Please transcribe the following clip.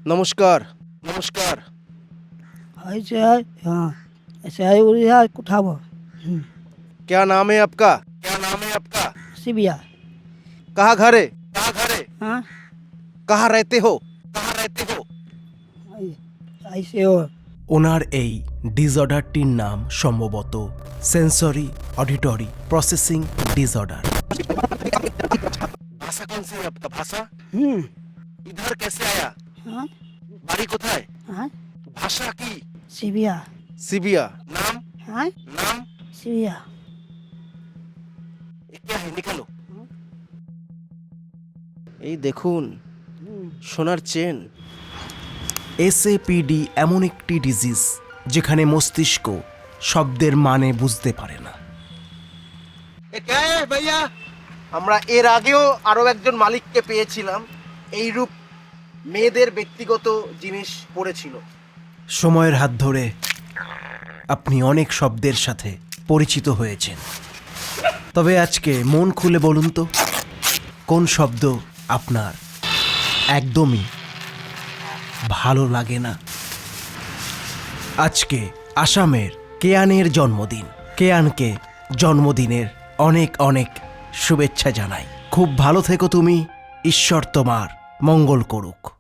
नमस्कार। नमस्कार। ऐसे है, हाँ ऐसे है उड़िया उठाबो। क्या नाम है आपका? क्या नाम है आपका? सिबिया। कहाँ घर है? कहाँ घर है? हाँ कहाँ रहते हो? कहाँ रहते हो? ऐसे हो। ওনার এই ডিসঅর্ডারটির নাম সম্ভবত সেন্সরি অডিটরি প্রসেসিং ডিসঅর্ডার। भाषा कौन सी है आपका? भाषा हम्म। इधर कैसे आया? हाँ बाड़ी कोথায়? हाँ भाषा की सिबिया। सिबिया। नाम? हाँ नाम? सिबिया। ये क्या है? निकालो। এই দেখুন সোনার চেন। এসএপিডি এমন একটি ডিজিজ যেখানে মস্তিষ্ক শব্দের মানে বুঝতে পারে না। এ কে ভাইয়া? আমরা এর আগেও আরো একজন মালিককে পেয়েছিলাম এইরূপ মেয়েদের ব্যক্তিগত জিনিস পড়েছিল। সময়ের হাত ধরে আপনি অনেক শব্দের সাথে পরিচিত হয়েছেন, তবে আজকে মন খুলে বলুন তো কোন শব্দ আপনার একদমই ভালো লাগে না। আজকে আসামের কেয়ানের জন্মদিন। কেয়ানকে জন্মদিনের অনেক অনেক শুভেচ্ছা জানাই। খুব ভালো থেকো তুমি, ঈশ্বর তোমার মঙ্গল করুক।